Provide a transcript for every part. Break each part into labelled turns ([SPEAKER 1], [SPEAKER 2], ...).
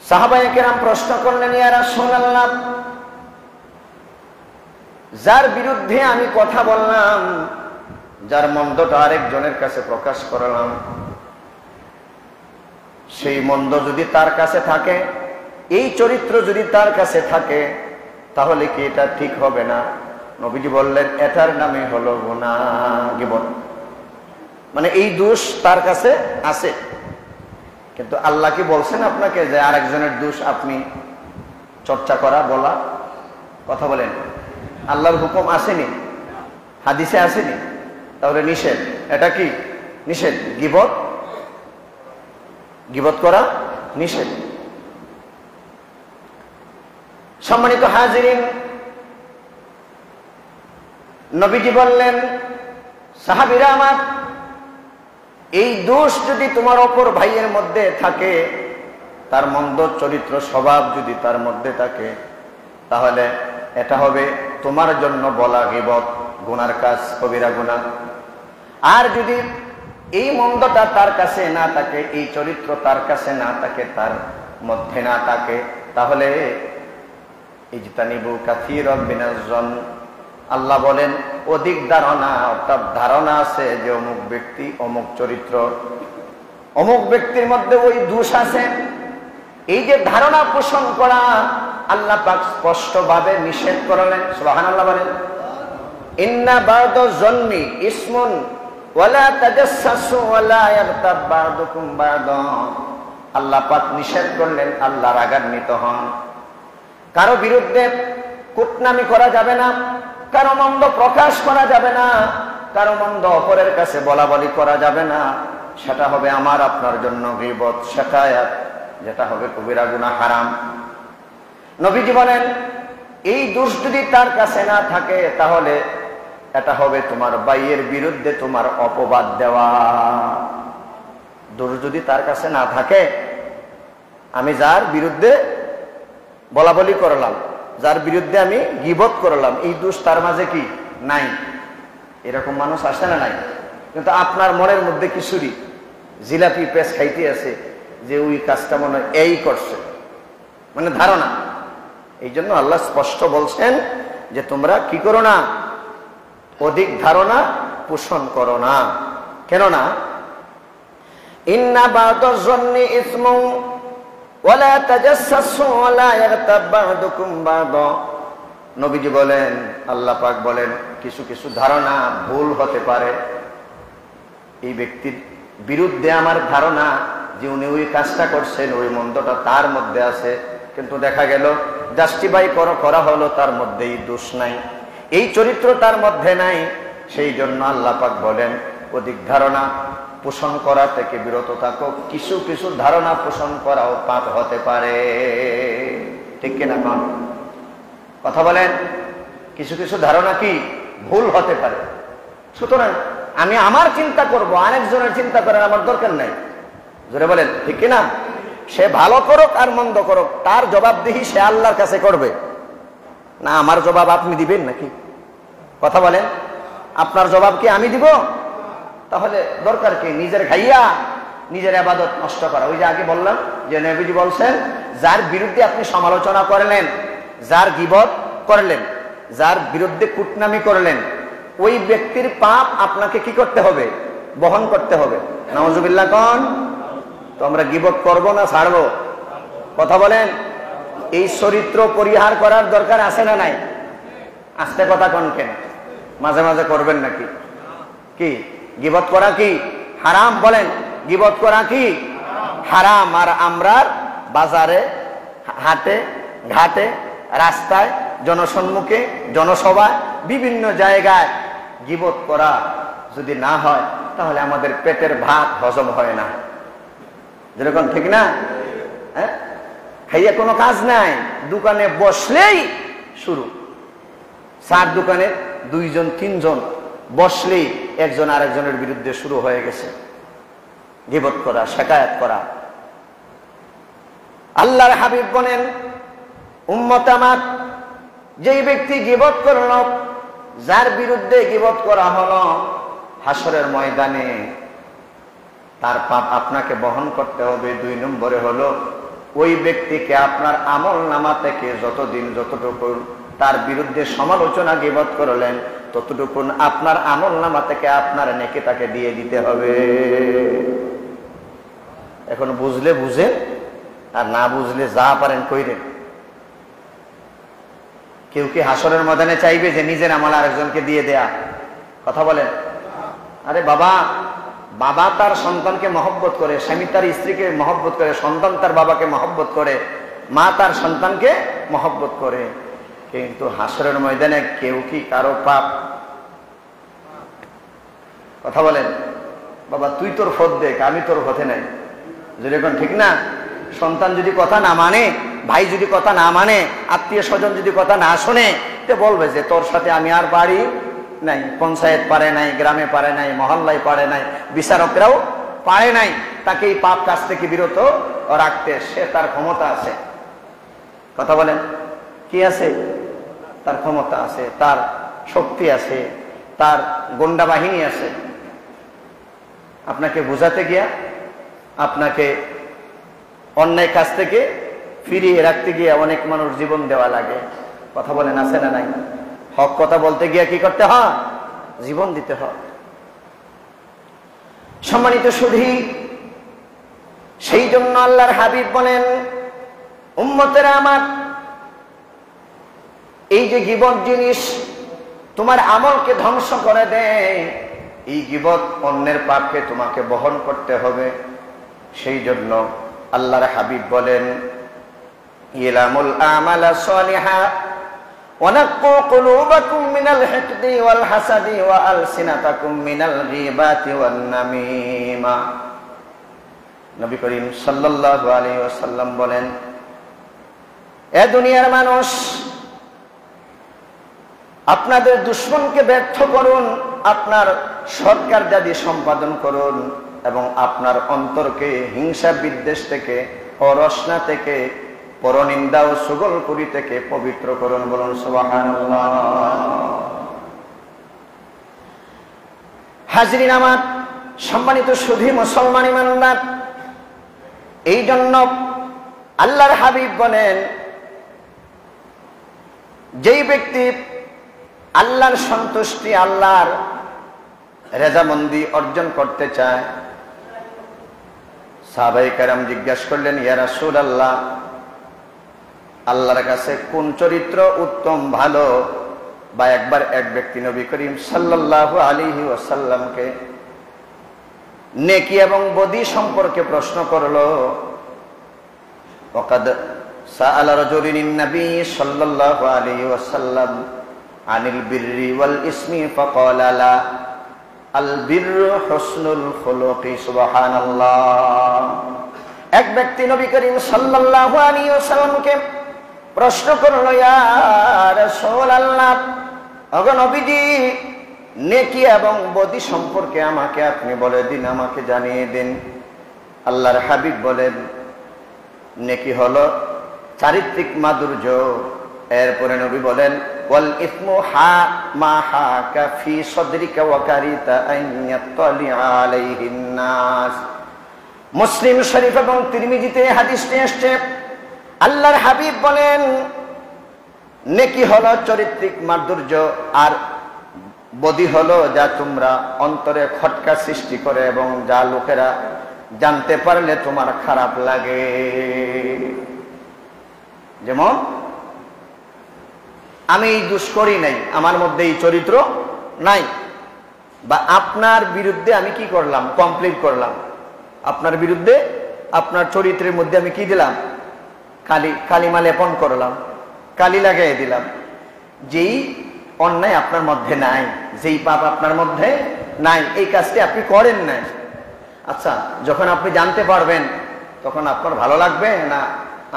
[SPEAKER 1] সাহাবায়ে কেরাম প্রশ্ন করলেন, ইয়া রাসূলুল্লাহ, যার বিরুদ্ধে আমি কথা বললাম, যার মন্দটা আরেকজনের কাছে প্রকাশ করলাম, সেই মন্দ যদি তার কাছে থাকে, এই চরিত্র যদি তার কাছে থাকে, তাহলে কি এটা ঠিক হবে না? নবীজি বললেন, এটার নামে হলো গুনাহ, গীবত। মানে এই দোষ তার কাছে আছে, কিন্তু আল্লাহ কি বলছেন আপনাকে যে আরেকজনের দোষ আপনি চর্চা করা, বলা? কথা বলেন, আল্লাহর হুকুম আসেনি, হাদিসে আসেনি, তাহলে নিষেধ। এটা কি নিষেধ? গীবত, গীবত করা নিষেধ। সম্মানিত হাজিরিন, নবীজি বললেন, সাহাবীরা আমার, এই দোষ যদি তোমার অপর ভাইয়ের মধ্যে থাকে, তার মন্দ চরিত্র স্বভাব যদি তার মধ্যে থাকে, তাহলে এটা হবে তোমার জন্য বলা গীবত, গুনার কাজ, কবিরা গুনাহ। আর যদি এই মন্দটা তার কাছে না থাকে, এই চরিত্র তার কাছে না থাকে, তার মধ্যে না থাকে, তাহলে ইজতানিবু কাসীরাম মিনাজ জন, আল্লাহ বলেন অধিক ধারণা, অর্থাৎ ধারণা আছে যে অমুক ব্যক্তি, অমুক চরিত্র, অমুক ব্যক্তির মধ্যে ওই দোষ আছে, এই যে ধারণা পোষণ করা আল্লাহ পাক স্পষ্টভাবে নিষেধ করলেন। সুবহানাল্লাহ বলেন, ইন্না বা'দা যন্নি ইসমুন ওয়ালা তাজাসসু ওয়ালা ইয়াগতাব বা'দুকুম বা'দা। আল্লাহ পাক নিষেধ করলেন, আল্লাহ রাগান্বিত হন। কারো বিরুদ্ধে কুটনামি করা যাবে না, কারো মন্দ প্রকাশ করা যাবে না, কারো মন্দ অপরের কাছে বলা বলি করা যাবে না। সেটা হবে আমার আপনার জন্য গীবত, শিকায়াত, যেটা হবে কবিরা গুনাহ, হারাম। নবীজি বলেন, এই দোষ যদি তার কাছে না থাকে, তাহলে এটা হবে তোমার ভাইয়ের বিরুদ্ধে তোমার অপবাদ দেওয়া। দোষ যদি তার কাছে না থাকে, আমি যার বিরুদ্ধে বলা বলি করলাম, যার বিরুদ্ধে আমি গীবত করলাম, এই দোষ তার মাঝে কি নাই? এরকম মানুষ আসে না নাই? কিন্তু আপনার মনের মধ্যে কিছুরই জিলাপি পেস খাইতে আছে যে ওই কাজটা মনে এই করছে, মানে ধারণা। এই জন্য আল্লাহ স্পষ্ট বলছেন যে তোমরা কি করো না, অধিক ধারণা পোষণ করো না। কেননা ইন্না বা'দা যন্নি ইসমুন ওয়ালা তাজাসসু ওয়ালা ইয়াগতাব বা'দুকুম বা'দা। নবীজি বলেন, আল্লাহ পাক বলেন, কিছু কিছু ধারণা ভুল হতে পারে। এই ব্যক্তির বিরুদ্ধে আমার ধারণা যে উনি ওই কাজটা করছেন, ওই মন্দটা তার মধ্যে আছে, কিন্তু দেখা গেল জাস্টিফাই করা হলো তার মধ্যেই দোষ নাই, এই চরিত্র তার মধ্যে নাই। সেই জন্য আল্লাহ পাক বলেন, অধিক ধারণা পোষণ করা থেকে বিরত থাকো। কিছু কিছু ধারণা পোষণ করাও পাপ হতে পারে, ঠিক কিনা? কথা বলেন, কিছু কিছু ধারণা কি ভুল হতে পারে। সুতরাং আমি আমার চিন্তা করব, আরেকজনের চিন্তা করার আমার দরকার নাই। জোরে বলেন, ঠিক কিনা? সে ভালো করুক আর মন্দ করুক, তার জবাবদিহি সে আল্লাহর কাছে করবে না। আমার জবাব আপনি দিবেন নাকি? কথা বলেন, আপনার জবাব কি আমি দিব? তাহলে দরকার কি নিজের খাইয়া নিজের ইবাদত নষ্ট করা? ওই যে আগে বললাম যে নবীজি বলছেন, যার বিরুদ্ধে আপনি সমালোচনা করলেন, যার গীবত করলেন, যার বিরুদ্ধে কুটনামি করলেন, ওই ব্যক্তির পাপ আপনাকে কি করতে হবে? বহন করতে হবে। নাউজুবিল্লাহ কোন? তো আমরা গীবত করব না ছাড়বো? কথা বলেন, এই চরিত্র পরিহার করার দরকার আছে না নাই? আস্তে কথা কোন কেন? মাঝে মাঝে করবেন নাকি? কি গীবত করা কি হারাম? বলেন, গীবত করা কি হারাম? আর আমরা বাজারে, হাটে, ঘাটে, রাস্তায়, জনসম্মুখে, জনসভায়, বিভিন্ন জায়গায় গীবত করা যদি না হয়, তাহলে আমাদের পেটের ভাত হজম হয় না। যেরকম, ঠিক না? হ্যাঁ, খাইয়া কোনো কাজ নাই, দোকানে বসলেই শুরু। চার দোকানে দুইজন তিনজন বসলেই একজন আরেকজনের বিরুদ্ধে শুরু হয়ে গেছে গীবত করা, শিকায়াত করা। আল্লাহর হাবিব বলেন, উম্মত আমার, যেই ব্যক্তি গীবত করল, যার বিরুদ্ধে গীবত করা হলো, হাসরের ময়দানে তার পাপ আপনাকে বহন করতে হবে। 2 নম্বরে হলো ওই ব্যক্তিকে আপনার আমল নামা থেকে যতদিন যতটুকু তার বিরুদ্ধে সমালোচনা গীবত করলেন ততটুকু আপনার আমল নামা থেকে আপনার নেকি তাকে দিয়ে দিতে হবে। এখন বুঝলে বুঝেন, আর না বুঝলে যা পারেন কইরেন। কেউ কি হাসরের ময়দানে চাইবে যে নিজের আমল আরেকজনকে দিয়ে দেয়া? কথা বলেন। আরে বাবা, বাবা তার সন্তানকে মহব্বত করে, স্বামী তার স্ত্রীকে মহব্বত করে, সন্তান তার বাবাকে মহব্বত করে, মা তার সন্তানকে মহব্বত করে, কিন্তু হাসরের ময়দানে কেউ কি কারো পাপ? কথা বলেন। বাবা তুই তোর পথ দেখ, আমি তোর পথে নাই, যেরকম ঠিক না? সন্তান যদি কথা না মানে, ভাই যদি কথা না মানে, আত্মীয় স্বজন যদি কথা না শোনে, তো বলবে যে তোর সাথে আমি আর পারি নাই, পঞ্চায়েত পারে নাই, গ্রামে পারে নাই, মহল্লায় পারে নাই, বিচারকরাও পারে নাই তাকে এই পাপ কাজ থেকে বিরত রাখতে। সে তার ক্ষমতা আছে। কথা বলেন। কি আছে? তার ক্ষমতা আছে, তার শক্তি আছে, তার গোন্ডা বাহিনী আছে। আপনাকে বোঝাতে গিয়া, আপনাকে অন্যায় কাজ থেকে ফিরিয়ে রাখতে গিয়ে অনেক মানুষ জীবন দেওয়া লাগে। কথা বলেন, আছে না নাই? হক কথা বলতে গিয়ে কি করতে হয়? জীবন দিতে হয়। সম্মানিত সুধী, সেই জন্য আল্লাহর হাবিব বলেন, উম্মতেরা আমার, এই যে গীবত জিনিস তোমার আমলকে ধ্বংস করে দেয়, এই গীবত অন্যের পাপকে তোমাকে বহন করতে হবে। সেই জন্য আল্লাহর হাবিব বলেন, ইলামুল আমালা সালিহা ওয়া নাক্কু কুলুবাকুম মিনাল হিকদি ওয়াল হাসাদি ওয়া আলসিনাতাকুম মিনাল গীবাতি ওয়ান নামিমা। নবী করিম সাল্লাল্লাহু আলাইহি ওয়াসাল্লাম বলেন, এ দুনিয়ার মানুষ, আপনাদের দুশমনকে ব্যর্থ করুন, আপনার সৎকার দাবি সম্পাদন করুন এবং আপনার অন্তরকে হিংসা বিদ্বেষ থেকে, অরসনা থেকে, পরনিন্দা ও সুগলকুরি থেকে পবিত্র করুন। বলুন সুবহানাল্লাহ। হাজরিন আমার, সম্মানিত সুধী মুসলমান ইমানদার, এই জন্য আল্লাহর হাবিব বলেন, যেই ব্যক্তি আল্লাহর সন্তুষ্টি, আল্লাহর রেজামন্দি অর্জন করতে চায়। সাহাবায়ে কেরাম জিজ্ঞাসা করলেন, ইয়া রাসূলুল্লাহ, আল্লাহর কাছে কোন চরিত্র উত্তম ভালো? বা একবার এক ব্যক্তি নবী করিম সাল্লাল্লাহু আলাইহি ওয়াসাল্লামকে নেকি এবং বদি সম্পর্কে প্রশ্ন করলো। ওয়াকাদ সাআলা রাজুলুন নবী সাল্লাল্লাহু আলাইহি ওয়াসাল্লাম আনিল বিররি ওয়াল ইসমি ফাকালা লা, আল বিররু হুসনুল খুলুকি। সুবহানাল্লাহ। এক ব্যক্তি নবী করিম সাল্লাল্লাহু আলাইহি ওয়াসাল্লামকে প্রশ্ন করলো, ইয়া রাসূলুল্লাহ, ওগো নবীজি, নেকি এবং বদি সম্পর্কে আমাকে আপনি বলে দিন, আমাকে জানিয়ে দিন। আল্লাহর হাবিব বলেন, নেকি হলো চারিত্রিক মাধুর্য। এরপরে নবী বলেন, ওয়াল ইসমু হা মা হাকা ফি সাদরিকা ওয়া কারিতা আন ইয়াত্তালি আলাইহিন নাস। মুসলিম শরীফ এবং তিরমিজিতে হাদিসটি এসেছে। আল্লাহর হাবিব বলেন, নেকি হলো চারিত্রিক মাধুর্য, আর বদি হলো যা তোমরা অন্তরে খটকা সৃষ্টি করে এবং যা লোকেরা জানতে পারলে তোমার খারাপ লাগে। যেমন আমি এই দোষ করি নাই, আমার মধ্যে এই চরিত্র নাই, বা আপনার বিরুদ্ধে আমি কি করলাম? কমপ্লেইন করলাম। আপনার বিরুদ্ধে, আপনার চরিত্রের মধ্যে আমি কি দিলাম? কালিমা লেপন করলাম, কালি লাগাই দিলাম। যেই অন্যায় আপনার মধ্যে নাই, যেই পাপ আপনার মধ্যে নাই, এই কাজটি আপনি করেন নাই। আচ্ছা, যখন আপনি জানতে পারবেন তখন আপনার ভালো লাগবে না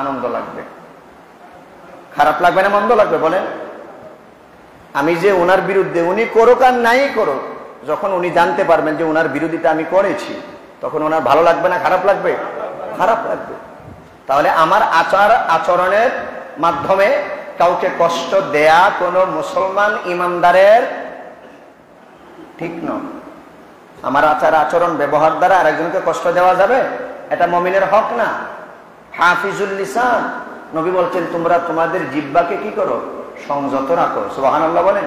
[SPEAKER 1] আনন্দ লাগবে? খারাপ লাগবে না মন্দ লাগবে? বলেন। আমি যে ওনার বিরুদ্ধে, উনি করুক আর নাই করুক, যখন উনি জানতে পারবেন যে ওনার বিরোধিতা আমি করেছি, তখন ওনার ভালো লাগবে না খারাপ লাগবে? খারাপ লাগবে। তাহলে আমার আচরণের মাধ্যমে কাউকে কষ্ট দেয়া কোনো মুসলমান ইমানদারের ঠিক নয়। আমার আচার আচরণ ব্যবহার দ্বারা আরেকজনকে কষ্ট দেওয়া যাবে? এটা মুমিনের হক না। হাফিজুল লিসান, নবী বলছেন তোমরা তোমাদের জিহ্বাকে কি করো? সংযত রাখো। সুবহানাল্লাহ বলেন।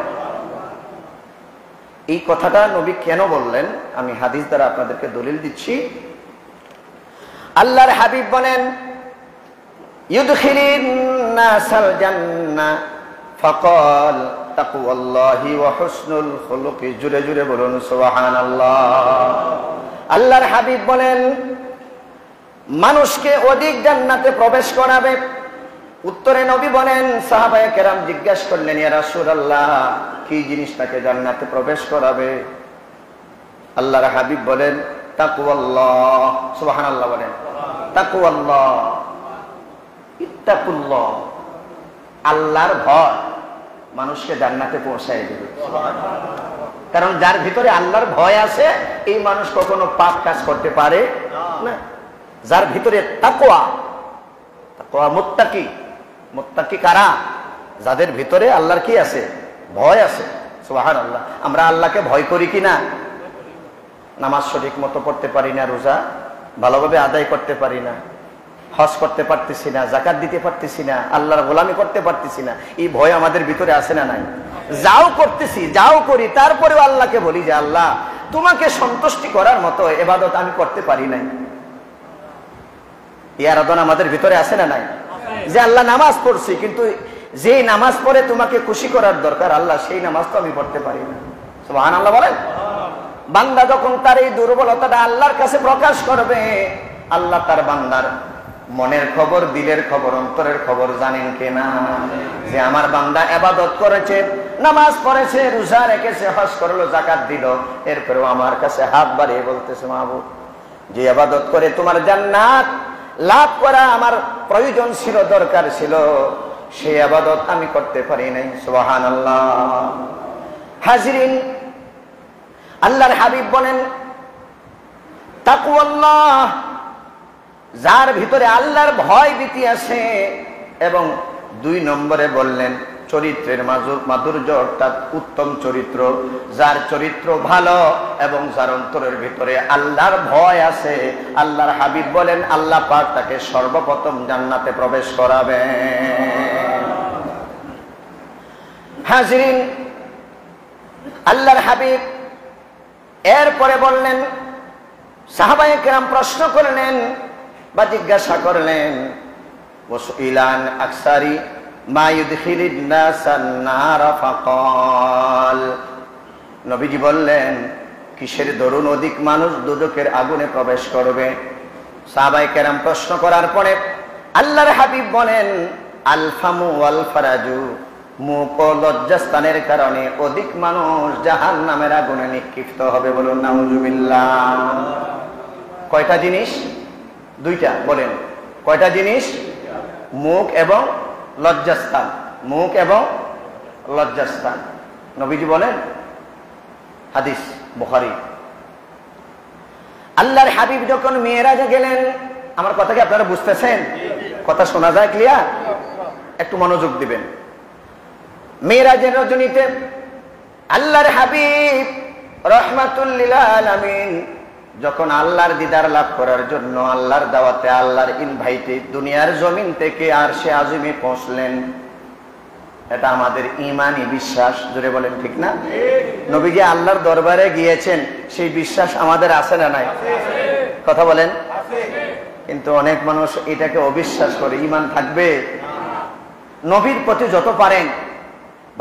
[SPEAKER 1] এই কথাটা নবী কেন বললেন আমি হাদিস দ্বারা আপনাদেরকে দলিল দিচ্ছি। আল্লাহর হাবিব বলেন ইউদখিলিন নাসাল জান্নাহ ফাকাল তাকওয়াল্লাহি ওয়া হুসনুল খুলুকি। জুরে জুরে বলুন সুবহানাল্লাহ। আল্লাহর হাবিব বলেন মানুষকে অধিক জান্নাতে প্রবেশ করাবে। উত্তরে নবী বলেন সাহাবায়ে কেরাম জিজ্ঞাসা করলেন ইয়া রাসূলুল্লাহ কি জিনিসটাকে জান্নাতে প্রবেশ করাবে? আল্লাহর হাবিব বলেন তাকওয়াল্লাহ। সুবহানাল্লাহ বলেন। তাকওয়াল্লাহ, ইত্তাকুল্লাহ, আল্লাহর ভয় মানুষকে জান্নাতে পৌঁছায় দেবে। কারণ যার ভিতরে আল্লাহর ভয় আছে এই মানুষ কখনো পাপ কাজ করতে পারে না। যার ভিতরে তাকওয়া, তাকওয়া মুত্তাকি, মুত্তাকি কারা? যাদের ভিতরে আল্লাহর কি আছে? ভয় আছে। সুবহানাল্লাহ। আমরা আল্লাহকে ভয় করি কিনা? নামাজ সঠিক মতো পড়তে পারি না, রোজা ভালোভাবে আদায় করতে পারি না, হজ করতে পারতেছি না, যাকাত দিতে পারতেছি না, আল্লাহর গোলামি করতে পারতেছি না। এই ভয় আমাদের ভিতরে আছে না নাই? যাও করতেছি, যাও করি, তারপরেও আল্লাহকে বলি যে আল্লাহ তোমাকে সন্তুষ্টি করার মতো ইবাদত আমি করতে পারি নাই। এই আরাধনা আমাদের ভিতরে আছে না নাই? যে আল্লাহ নামাজ পড়ছি কিন্তু যে নামাজ পড়ে তোমাকে খুশি করার দরকার আল্লাহ সেই নামাজ তো আমি পড়তে পারি না। সুবহানাল্লাহ বলেন। বান্দা যখন তার এই দুর্বলতাটা আল্লাহর কাছে প্রকাশ করবে আল্লাহ তার বান্দার মনের খবর, দিলের খবর, অন্তরের খবর জানেন কিনা? যে আমার বান্দা ইবাদত করেছে, নামাজ পড়েছে, রোজা রেখেছে, হজ করলো, যাকাত দিল, এরপরেও আমার কাছে হাত বাড়িয়ে বলতেছে মাহবুব যে ইবাদত করে তোমার জান্নাত লাভ করা আমার প্রয়োজন ছিল, দরকার ছিল, সেই ইবাদত আমি করতে পারি নাই। সুবহানাল্লাহ। হাজিরিন, আল্লাহর হাবিব বলেন তাকওয়াল্লাহ, যার ভিতরে আল্লাহর ভয় ভীতি আছে। এবং 2 নম্বরে বললেন চরিত্রের মাধুর্য, অর্থাৎ উত্তম চরিত্র। যার চরিত্র ভালো এবং যার অন্তরের ভিতরে আল্লাহর ভয় আছে, আল্লাহর হাবিব বলেন আল্লাহ পাক তাকে সর্বপ্রথম জান্নাতে প্রবেশ করাবেন। হাজিরিন, আল্লাহর হাবিব এরপরে বললেন, সাহাবায়ে কেরাম প্রশ্ন করলেন বা জিজ্ঞাসা করলেন ওয়াসইলান আকসারি মা ইউদখিলুন নাসান নার ফাকাল। নবীজি বললেন কিসের দরুন অধিক মানুষ দুজকের আগুনে প্রবেশ করবে? সাহাবায়ে কেরাম প্রশ্ন করার পরে আল্লাহর হাবিব বলেন আল ফামু ওয়াল ফারাজু, মুখ ও লজ্জাস্থানের কারণে অধিক মানুষ জাহান্নামের আগুনে নিক্ষিপ্ত হবে। বলুন নাউজুবিল্লাহ। কয়টা জিনিস? 2টা। বলেন কয়টা জিনিস? মুখ এবং লজ্জাস্থান। মুখ এবং লজ্জাস্থান। নবীজি বলেন, হাদিস বুখারী। আল্লাহর হাবিব যখন মেরাজে গেলেন, আমার কথা কি আপনারা বুঝতেছেন? কথা শোনা যায় ক্লিয়ার? একটু মনোযোগ দিবেন। মেরাজের রজনীতে আল্লাহর হাবিব রাহমাতুল লিল আলামিন যখন আল্লাহর দিদার লাভ করার জন্য আল্লাহর দাওয়াতে, আল্লাহর ইনভাইটে দুনিয়ার জমিন থেকে আরশে আজিমে পৌঁছলেন। এটা আমাদের ঈমানি বিশ্বাস। জোরে বলেন ঠিক না? নবীজি আল্লাহর দরবারে গিয়েছেন, সেই বিশ্বাস আমাদের আছে না নাই? কথা বলেন। কিন্তু অনেক মানুষ এটাকে অবিশ্বাস করে। ঈমান থাকবে? নবীর প্রতি যত পারেন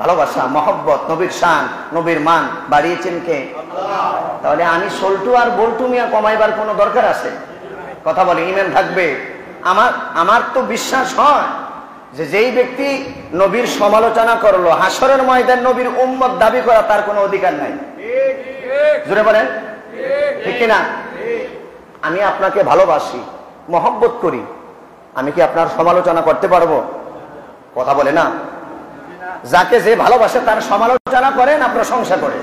[SPEAKER 1] ভালোবাসা, মহব্বত, নবীর শান, নবীর মান বাড়িয়েছেন কে? তাহলে আমি সল্টু আর বল্টু মিয়া কমাইবার কোনো দরকার আছে? কথা বলে ঈমান থাকবে? আমার তো বিশ্বাস হয় যে যেই ব্যক্তি নবীর সমালোচনা করলো, হাসরের ময়দান নবীর উম্মত দাবি করা তার কোনো অধিকার নাই। জোরে বলেন ঠিক কিনা? আমি আপনাকে ভালোবাসি, মহব্বত করি, আমি কি আপনার সমালোচনা করতে পারবো? কথা বলে না? যাকে যে ভালোবাসে তার সমালোচনা করেন, প্রশংসা করে।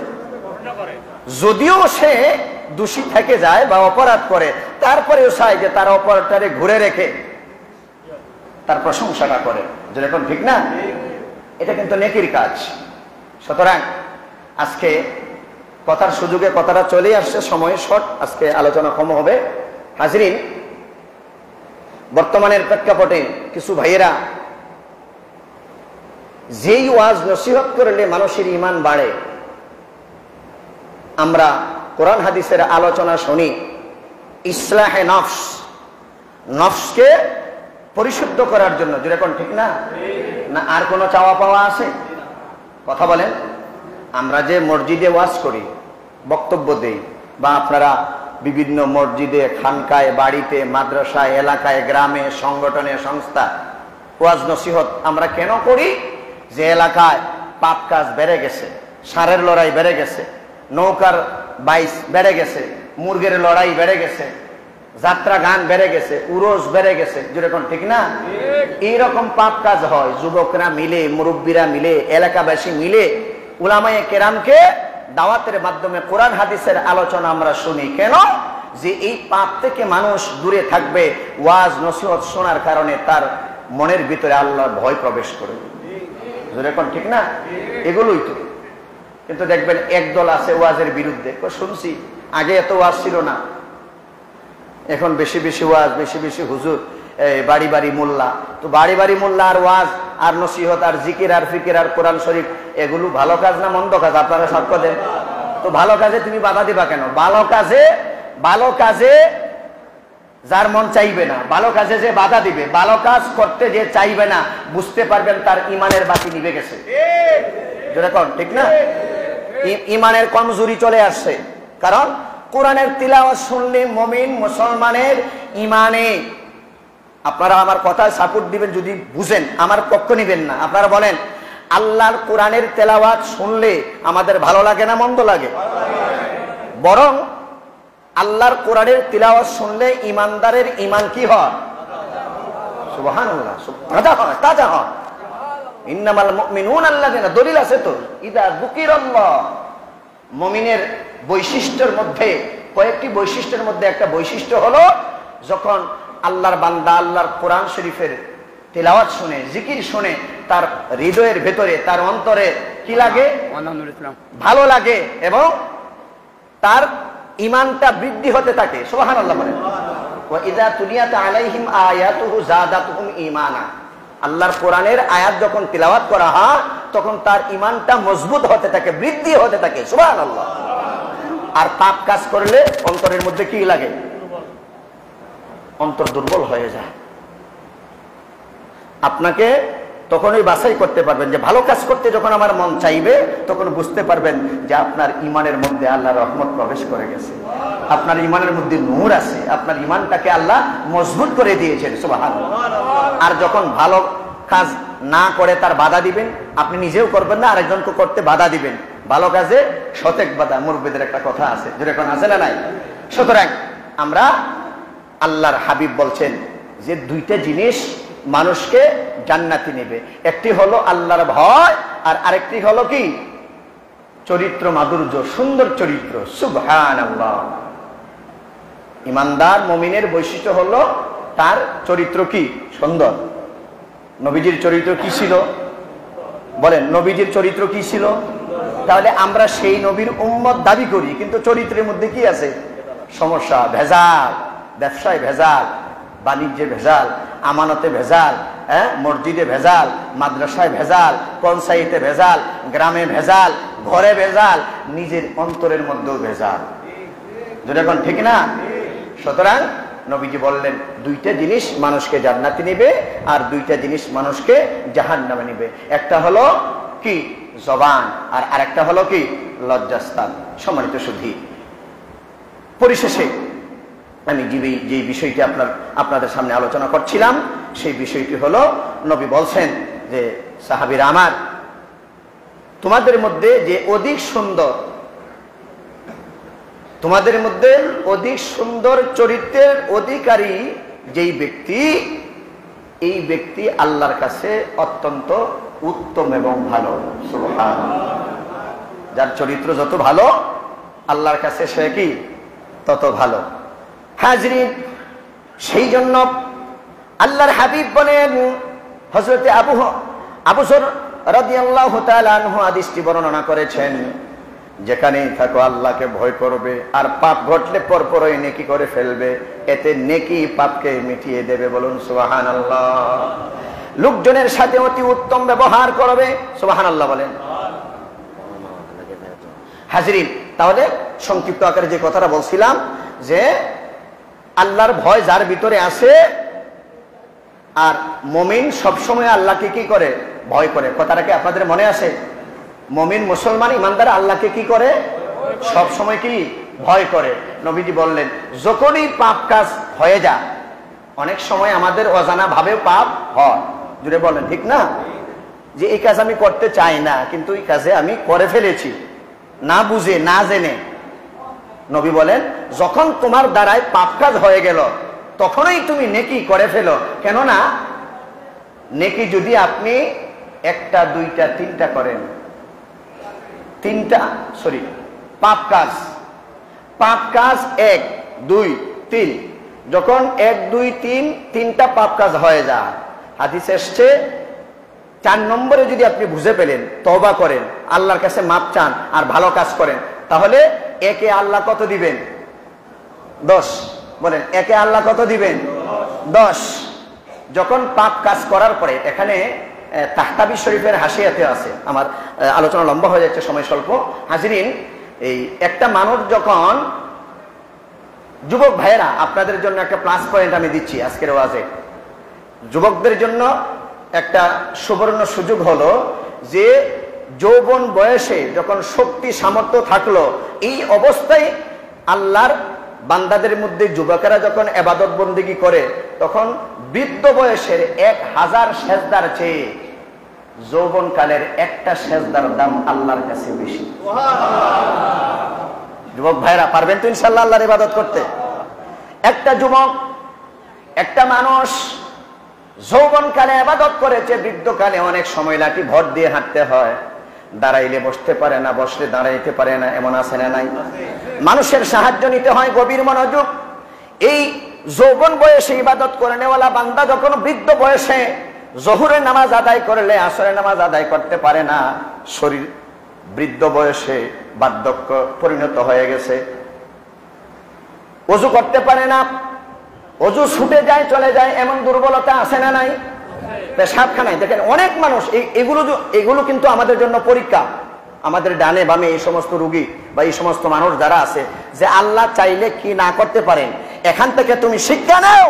[SPEAKER 1] যদিও সে দোষী থেকে যায় বা অপরাধ করে, তারপরেও চাই যে তার অপরাধটারে ঘুরে রেখে তার প্রশংসাটা করে। যেরকম ঠিক না? এটা কিন্তু নেকির কাজ। সুতরাং আজকে কথার সুযোগে কথাটা চলে আসছে, সময় শর্ট, আজকে আলোচনা কম হবে। হাজরিন, বর্তমানের প্রেক্ষাপটে কিছু ভাইয়েরা যেই ওয়াজ নসিহত করলে মানুষের ঈমান বাড়ে, আমরা কোরআন হাদিসের আলোচনা শুনি ইসলাহে নফস, নফসকে পরিশুদ্ধ করার জন্য, যেরকম ঠিক না? না আর কোনো চাওয়া পাওয়া আছে? কথা বলেন। আমরা যে মসজিদে ওয়াজ করি, বক্তব্য দেই, বা আপনারা বিভিন্ন মসজিদে, খানকায়, বাড়িতে, মাদ্রাসায়, এলাকায়, গ্রামে, সংগঠনে, সংস্থা ওয়াজ নসিহত আমরা কেন করি? যে এলাকায় পাপ কাজ বেড়ে গেছে, ষাঁড়ের লড়াই বেড়ে গেছে, নৌকার বাইস বেড়ে গেছে, মুরগের লড়াই বেড়ে গেছে, যাত্রা গান বেড়ে গেছে, উরস বেড়ে গেছে, যেরকম ঠিক না? এইরকম পাপ কাজ হয়, যুবকরা মিলে, মুরব্বীরা মিলে, এলাকাবাসী মিলে উলামায়ে কেরামকে দাওয়াতের মাধ্যমে কোরআন হাদিসের আলোচনা আমরা শুনি। কেন? যে এই পাপ থেকে মানুষ দূরে থাকবে। ওয়াজ নসিহত শোনার কারণে তার মনের ভিতরে আল্লাহর ভয় প্রবেশ করবে, যেরকম ঠিক না? এগুলোই তো। কিন্তু দেখবেন একদল আছে ওয়াজের বিরুদ্ধে, শুনছি আগে এত ওয়াজ ছিল না, এখন বেশি বেশি ওয়াজ, বেশি বেশি হুজুর, বাড়ি বাড়ি মোল্লা। তো বাড়ি বাড়ি মোল্লা আর ওয়াজ আর নসিহত আর জিকির আর ফিকির আর কোরআন শরীফ, এগুলো ভালো কাজ না মন্দ কাজ? আপনারা সাক্ষ্য দেন। তো ভালো কাজে তুমি বাধা দিবা কেন? ভালো কাজে যার মন চাইবে না, ভালো কাজে যে বাধা দিবে, ভালো কাজ করতে যে চাইবে না, বুঝতে পারবেন তার ইমানের বাতি নিভে গেছে, যেরকম ঠিক না? ইমানের কমজোরি চলে আসছে। কারণ কোরআনের তিলাওয়াত শুনলে মুমিন মুসলমানের ইমানে, আপনারা আমার কথায় সাপোর্ট দিবেন যদি বুঝেন, আমার পক্ষ নিবেন না। আপনারা বলেন আল্লাহর কোরআনের তেলাওয়াত শুনলে আমাদের ভালো লাগে না মন্দ লাগে? বরং আল্লাহর কোরআনের তিলাওয়াত শুনলে ইমানদারের ইমান কি হয়? সুবহানাল্লাহ, তাজা হয়। ইন্নামাল মুমিনুনা আল্লাযিনা, দলিল আছে তো, ইযা যুকিরাল্লাহ। মুমিনের বৈশিষ্ট্যের মধ্যে, কয়েকটি বৈশিষ্ট্যের মধ্যে একটা বৈশিষ্ট্য হলো যখন আল্লাহর বান্দা আল্লাহর কোরআন শরীফের তেলাওয়াত শুনে, জিকির শুনে, তার হৃদয়ের ভেতরে, তার অন্তরে কি লাগে? ভালো লাগে, এবং তার ইমানটা বৃদ্ধি হতে থাকে। সুবহানাল্লাহ বলেন। ওয়া ইযা তুলিয়াত আলাইহিম আয়াতুহু যাদাতুহুম ঈমানা। আল্লাহর কোরআনের আয়াত যখন তিলাওয়াত করা হয় তখন তার ইমানটা মজবুত হতে থাকে, বৃদ্ধি হতে থাকে। সুবহানাল্লাহ। আর পাপ কাজ করলে অন্তরের মধ্যে কি লাগে? অন্তর দুর্বল হয়ে যায়। আপনাকে তখনই বাছাই করতে পারবেন যে ভালো কাজ করতে যখন আমার মন চাইবে, তখন বুঝতে পারবেন যে আপনার ইমানের মধ্যে আল্লাহর রহমত প্রবেশ করে গেছে, আপনার ইমানের মধ্যে নূর আছে, আপনার ইমানটাকে আল্লাহ মজবুত করে দিয়েছেন। সুবহানাল্লাহ। আর যখন ভালো কাজ না করে তার বাধা দিবেন, আপনি নিজেও করবেন না, আরেকজনকে করতে বাধা দিবেন। ভালো কাজে শতেক বাধা, মুরব্বিদের একটা কথা আছে, যেরকম আছে না নাই? সুতরাং আমরা, আল্লাহর হাবিব বলছেন যে দুইটা জিনিস মানুষকে জান্নাতি নেবে। একটি হলো আল্লাহর ভয়, আর আরেকটি হলো কি? চরিত্র মাধুর্য, সুন্দর চরিত্র। সুবহানাল্লাহ। ইমানদার মুমিনের বৈশিষ্ট্য হলো তার চরিত্র কি? সুন্দর। নবীজির চরিত্র কি ছিল? বলেন, নবীজির চরিত্র কি ছিল? তাহলে আমরা সেই নবীর উম্মত দাবি করি, কিন্তু চরিত্রের মধ্যে কি আছে? সমস্যা, ভেজাল, ব্যবসায় ভেজাল, বাণিজ্যে ভেজাল, আমানতে ভেজাল, মসজিদে ভেজাল, মাদ্রাসায় ভেজাল, পঞ্চায়েতে ভেজাল, গ্রামে ভেজাল, ঘরে ভেজাল, নিজের অন্তরের মধ্যেও ভেজাল, যেরকম ঠিক না? সুতরাং নবীজি বললেন দুইটা জিনিস মানুষকে জান্নাতে নিবে, আর দুইটা জিনিস মানুষকে জাহান্নামে নিবে। একটা হলো কি? জবান, আর আরেকটা হলো কি? লজ্জাস্থান। সম্মানিত সুধী, পরিশেষে আমি যে বিষয়টি আপনাদের সামনে আলোচনা করছিলাম, সেই বিষয়টি হলো, নবী বলছেন যে সাহাবীরা আমার, তোমাদের মধ্যে যে অধিক সুন্দর, তোমাদের মধ্যে অধিক সুন্দর চরিত্রের অধিকারী যেই ব্যক্তি, এই ব্যক্তি আল্লাহর কাছে অত্যন্ত উত্তম এবং ভালো। সুবহানাল্লাহ। যার চরিত্র যত ভালো, আল্লাহর কাছে সে কি? তত ভালো। হাজরিন, সেই জন্য আল্লাহর হাবিব বলেন, হযরত আবু যর রাদিয়াল্লাহু তাআলা আনহু হাদিসটি বর্ণনা করেছেন যেখানেই থাকো আল্লাহকে ভয় করবে, আর পাপ ঘটলে পরপরই নেকি করে ফেলবে, এতে নেকি পাপকে মিটিয়ে দেবে। বলুন সুবহানাল্লাহ। লোকজনের সাথে অতি উত্তম ব্যবহার করবে। সুবহানাল্লাহ বলেন। হাজরিন, তাহলে সংক্ষিপ্ত আকারে যে কথাটা বলছিলাম যে আল্লাহর ভয় যার ভিতরে আছে, আর মুমিন সবসময় আল্লাহকে কি করে? ভয় করে। কথাটা কি আপনাদের মনে আছে? মুমিন মুসলমান ইমানদার আল্লাহকে কি করে? সব সময় কি ভয় করে। নবীজি বললেন যখনই পাপ কাজ হয়ে যায়, অনেক সময় আমাদের অজানা ভাবে পাপ হয়, জুড়ে বলেন ঠিক না? যে এই কাজ আমি করতে চাই না, কিন্তু এই কাজে আমি করে ফেলেছি না বুঝে না জেনে। নবী বলেন যখন তোমার দ্বারায় পাপ কাজ হয়ে গেল, তখনই তুমি নেকি করে ফেলো। কেননা নেকি যদি আপনি একটা দুইটা তিনটা করেন, পাপ কাজ 1 2 3, যখন 1 2 3 তিনটা পাপ কাজ হয়ে যায়, হাদিসে এসেছে 4 নম্বরে যদি আপনি বুঝে পেলেন, তওবা করেন, আল্লাহর কাছে মাপ চান আর ভালো কাজ করেন, তাহলে একে আল্লাহ কত দিবেন? 10। বলেন একে আল্লাহ কত দিবেন? 10। যখন পাপ কাজ করার পরে, এখানে তাহতাবি শরীফের হাসিয়াতে আছে, আমার আলোচনা লম্বা হয়ে যাচ্ছে, সময় স্বল্প। হাজরিন, এই একটা মানুষ যখন, যুবক ভাইয়েরা আপনাদের জন্য একটা প্লাস পয়েন্ট আমি দিচ্ছি আজকের ওয়াজে, যুবকদের জন্য একটা সুবর্ণ সুযোগ হলো যে যৌবন বয়সে যখন শক্তি সামর্থ্য থাকলো, এই অবস্থায় আল্লাহর বান্দাদের মধ্যে যুবকেরা যখন ইবাদত বন্দেগী করে, তখন বৃদ্ধ বয়সের 1000 সেজদার চেয়ে যৌবন কালের একটা সেজদার দাম আল্লাহর কাছে বেশি। যুবক ভাইরা পারবেন তো ইনশাআল্লাহ আল্লাহর ইবাদত করতে? একটা যুবক, একটা মানুষ যৌবন কালে ইবাদত করেছে, বৃদ্ধ কালে অনেক সময় লাঠি ভর দিয়ে হাঁটতে হয়, দাঁড়াইলে বসতে পারে না, বসলে দাঁড়াইতে পারে না, এমন আছে না নাই? মানুষের সাহায্য নিতে হয়, গভীর মনোযোগ। এই যৌবন বয়সে ইবাদত করে নেওয়ালা বান্দা যখন বৃদ্ধ বয়সে জোহরের নামাজ আদায় করলে আসরের নামাজ আদায় করতে পারে না, শরীর বৃদ্ধ বয়সে বার্ধক্য পরিণত হয়ে গেছে, ওযু করতে পারে না, ওযু ছুটে যায় চলে যায়, এমন দুর্বলতা আছে না নাই? পেশাবখানায় দেখেন অনেক মানুষ, এগুলো কিন্তু আমাদের জন্য পরীক্ষা। আমাদের ডানে বামে এই সমস্ত রোগী বা এই সমস্ত মানুষ যারা আছে, যে আল্লাহ চাইলে কি না করতে পারেন, এখান থেকে তুমি শিক্ষা নাও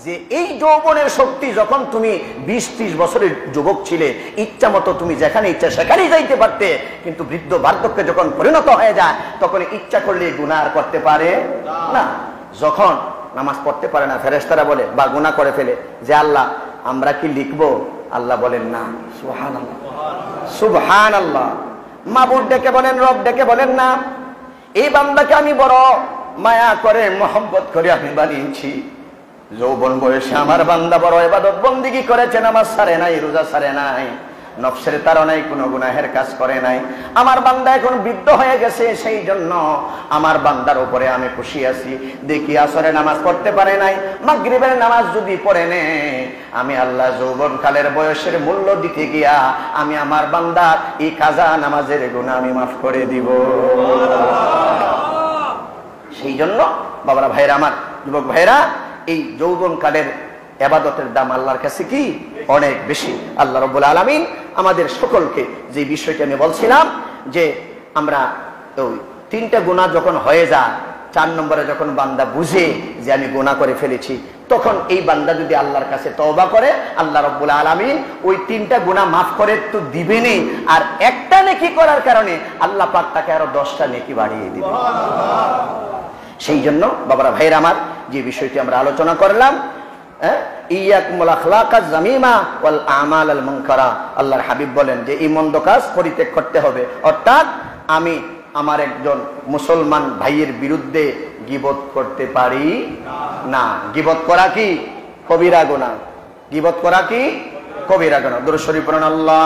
[SPEAKER 1] যে এই যৌবনের শক্তি, যখন তুমি 20-30 বছরের যুবক ছিলে, ইচ্ছা মতো তুমি যেখানে ইচ্ছা সেখানেই যাইতে পারতে, কিন্তু বৃদ্ধ বার্ধক্যে যখন পরিণত হয়ে যায়, তখন ইচ্ছা করলে গুনাহ আর করতে পারে না। যখন নামাজ পড়তে পারে না, ফেরেশতারা বলে বা গুনাহ করে ফেলে যে আল্লাহ আমরা কি লিখবো? আল্লাহ বলেন না। সুবহানাল্লাহ, সুবহানাল্লাহ। মাবুদ ডেকে বলেন, রব ডেকে বলেন না, এই বান্দাকে আমি বড় মায়া করে মহব্বত করে আমি বানিয়েছি, যৌবন বয়সে আমার বান্দা বড় ইবাদত বন্দেগী করেছে, নামাজ ছাড়ে নাই, রোজা ছাড়ে নাই, নফসের তাড়নায় কোনো গুনাহের কাজ করে নাই, আমার বান্দা এখন বৃদ্ধ হয়ে গেছে, সেই জন্য আমার বান্দার উপরে আমি খুশি আছি। দেখি আসরে নামাজ পড়তে পারে নাই, মাগরিবের নামাজ যদি পড়ে নে, আমি আল্লাহ যৌবন কালের বয়সের মূল্য দিতে গিয়া আমি আমার বান্দার এই কাজা নামাজের গুনাহ আমি মাফ করে দিব। সেই জন্য বাবারা, ভাইরা আমার, যুবক ভাইরা, এই যৌবন কালের ইবাদতের দাম আল্লাহর কাছে কি অনেক বেশি। আল্লাহ রাব্বুল আলামিন আমাদের সকলকে যে বিষয়টি আমি বলছিলাম, যে আমরা ওই 3টা গুনাহ যখন হয়ে যায়, 4 নম্বরে যখন বান্দা বুঝে যে আমি গুনাহ করে ফেলেছি, তখন এই বান্দা যদি আল্লাহর কাছে তওবা করে, আল্লাহ রাব্বুল আলামিন ওই 3টা গুনাহ মাফ করে তো দিবেনই, আর একটা নেকি করার কারণে আল্লাহ পাক তাকে আরো 10টা নেকি বাড়িয়ে দিবেন। সেই জন্য বাবারা, ভাইরা আমার, যে বিষয়টি আমরা আলোচনা করলাম, ইয়াকুমুল আখলাকাজ জামিমা ওয়াল আমাল আল মুনকারা, আল্লাহর হাবিব বলেন যে এই মন্দ কাজ পরিত্যাগ করতে হবে। অর্থাৎ আমি আমার একজন মুসলমান ভাইয়ের বিরুদ্ধে গীবত করতে পারি না। গীবত করা কি কবিরা গুনাহ, গীবত করা কি কবিরা গুনাহ। দরুদ শরীফ পড়ুন। আল্লাহ